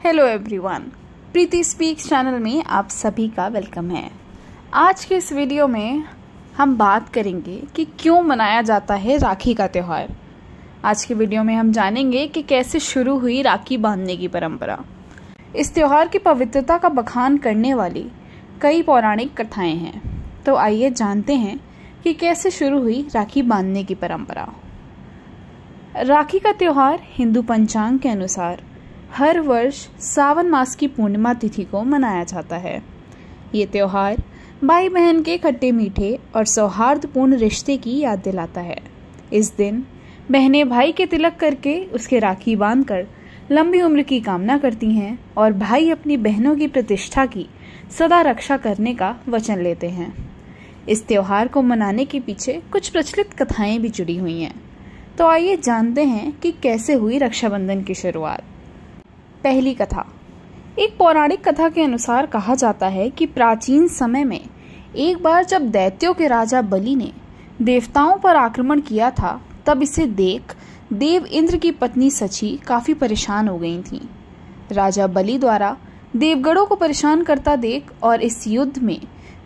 Hello everyone, प्रीति speaks channel में आप सभी का वेलकम है। आज के इस वीडियो में हम बात करेंगे कि क्यों मनाया जाता है राखी का त्यौहार। आज के वीडियो में हम जानेंगे कि कैसे शुरू हुई राखी बांधने की परंपरा। इस त्यौहार की पवित्रता का बखान करने वाली कई पौराणिक कथाएं हैं, तो आइए जानते हैं कि कैसे शुरू हुई राखी बांधने की परंपरा। राखी का त्यौहार हिंदू पंचांग के अनुसार हर वर्ष सावन मास की पूर्णिमा तिथि को मनाया जाता है। ये त्यौहार भाई बहन के खट्टे मीठे और सौहार्दपूर्ण रिश्ते की याद दिलाता है। इस दिन बहनें भाई के तिलक करके उसके राखी बांधकर लंबी उम्र की कामना करती हैं और भाई अपनी बहनों की प्रतिष्ठा की सदा रक्षा करने का वचन लेते हैं। इस त्यौहार को मनाने के पीछे कुछ प्रचलित कथाएं भी जुड़ी हुई हैं, तो आइए जानते हैं कि कैसे हुई रक्षाबंधन की शुरुआत। पहली कथा। एक पौराणिक कथा के अनुसार कहा जाता है कि प्राचीन समय में एक बार जब दैत्यों के राजा बलि ने देवताओं पर आक्रमण किया था, तब इसे देख देव इंद्र की पत्नी सची काफी परेशान हो गई थीं। राजा बलि द्वारा देवगणों को परेशान करता देख और इस युद्ध में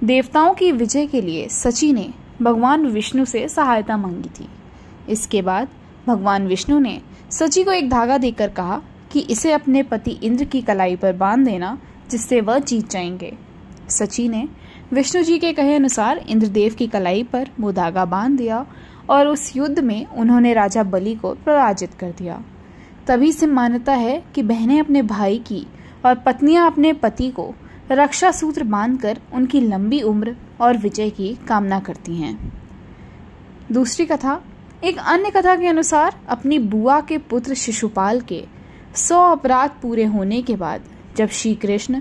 देवताओं की विजय के लिए सची ने भगवान विष्णु से सहायता मांगी थी। इसके बाद भगवान विष्णु ने सची को एक धागा देकर कहा कि इसे अपने पति इंद्र की कलाई पर बांध देना, जिससे वह जीत जाएंगे। सची ने विष्णु जी के कहे अनुसार इंद्रदेव की कलाई पर वो धागा बांध दिया और उस युद्ध में उन्होंने राजा बलि को पराजित कर दिया। तभी से मान्यता है कि बहनें अपने भाई की और पत्नियां अपने पति को रक्षा सूत्र बांधकर उनकी लंबी उम्र और विजय की कामना करती हैं। दूसरी कथा। एक अन्य कथा के अनुसार अपनी बुआ के पुत्र शिशुपाल के 100 अपराध पूरे होने के बाद जब श्री कृष्ण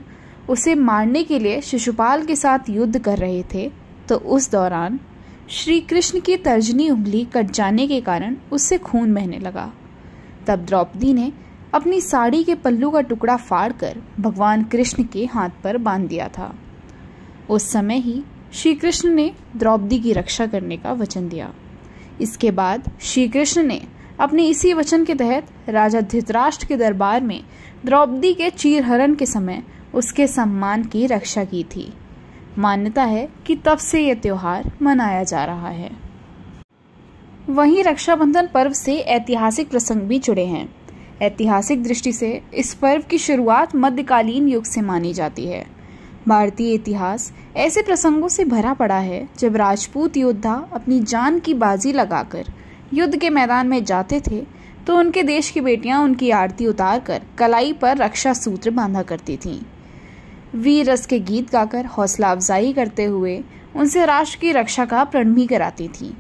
उसे मारने के लिए शिशुपाल के साथ युद्ध कर रहे थे, तो उस दौरान श्री कृष्ण की तर्जनी उंगली कट जाने के कारण उससे खून बहने लगा। तब द्रौपदी ने अपनी साड़ी के पल्लू का टुकड़ा फाड़कर भगवान कृष्ण के हाथ पर बांध दिया था। उस समय ही श्री कृष्ण ने द्रौपदी की रक्षा करने का वचन दिया। इसके बाद श्री कृष्ण ने अपने इसी वचन के तहत राजा धृतराष्ट्र के दरबार में द्रौपदी के चीरहरण के समय उसके सम्मान की रक्षा की थी। मान्यता है कि तब से यह त्योहार मनाया जा रहा है। वहीं रक्षाबंधन पर्व से ऐतिहासिक प्रसंग भी जुड़े हैं। ऐतिहासिक दृष्टि से इस पर्व की शुरुआत मध्यकालीन युग से मानी जाती है। भारतीय इतिहास ऐसे प्रसंगों से भरा पड़ा है जब राजपूत योद्धा अपनी जान की बाजी लगाकर युद्ध के मैदान में जाते थे, तो उनके देश की बेटियां उनकी आरती उतारकर कलाई पर रक्षा सूत्र बांधा करती थीं। वीर रस के गीत गाकर हौसला अफजाई करते हुए उनसे राष्ट्र की रक्षा का प्रण भी कराती थीं।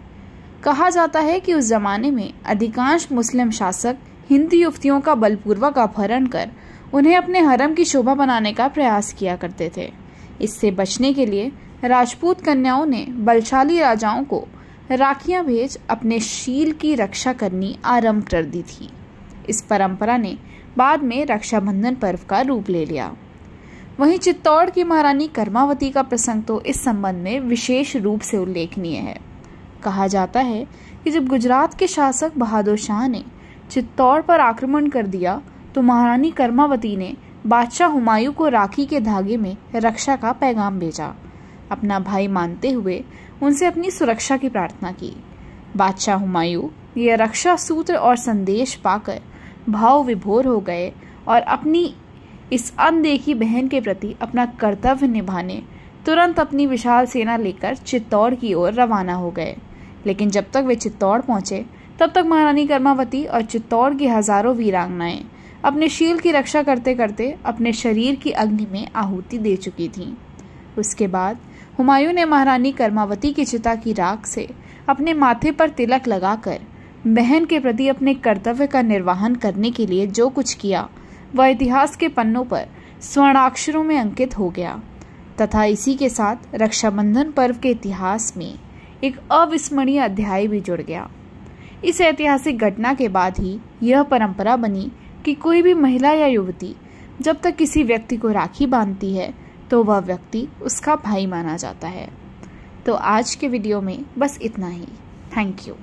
कहा जाता है कि उस जमाने में अधिकांश मुस्लिम शासक हिंदू युवतियों का बलपूर्वक अपहरण कर उन्हें अपने हरम की शोभा बनाने का प्रयास किया करते थे। इससे बचने के लिए राजपूत कन्याओं ने बलशाली राजाओं को राखियां भेज अपने शील की रक्षा करनी आरंभ कर दी थी। इस परंपरा ने बाद में रक्षाबंधन पर्व का रूप ले लिया। वहीं चित्तौड़ की महारानी कर्मावती का प्रसंग तो इस संबंध में विशेष रूप से उल्लेखनीय है। कहा जाता है कि जब गुजरात के शासक बहादुर शाह ने चित्तौड़ पर आक्रमण कर दिया, तो महारानी कर्मावती ने बादशाह हुमायूं को राखी के धागे में रक्षा का पैगाम भेजा। अपना भाई मानते हुए उनसे अपनी सुरक्षा की प्रार्थना की। बादशाह हुमायूं यह रक्षा सूत्र और संदेश पाकर भाव विभोर हो गए और अपनी इस अनदेखी बहन के प्रति अपना कर्तव्य निभाने तुरंत अपनी विशाल सेना लेकर चित्तौड़ की ओर रवाना हो गए। लेकिन जब तक वे चित्तौड़ पहुंचे, तब तक महारानी कर्मावती और चित्तौड़ की हजारों वीरांगनाएं अपने शील की रक्षा करते करते अपने शरीर की अग्नि में आहुति दे चुकी थीं। उसके बाद हुमायूं ने महारानी कर्मावती की चिता की राख से अपने माथे पर तिलक लगाकर बहन के प्रति अपने कर्तव्य का निर्वहन करने के लिए जो कुछ किया, वह इतिहास के पन्नों पर स्वर्णाक्षरों में अंकित हो गया तथा इसी के साथ रक्षाबंधन पर्व के इतिहास में एक अविस्मरणीय अध्याय भी जुड़ गया। इस ऐतिहासिक घटना के बाद ही यह परंपरा बनी कि कोई भी महिला या युवती जब तक किसी व्यक्ति को राखी बांधती है, तो वह व्यक्ति उसका भाई माना जाता है। तो आज के वीडियो में बस इतना ही। Thank you.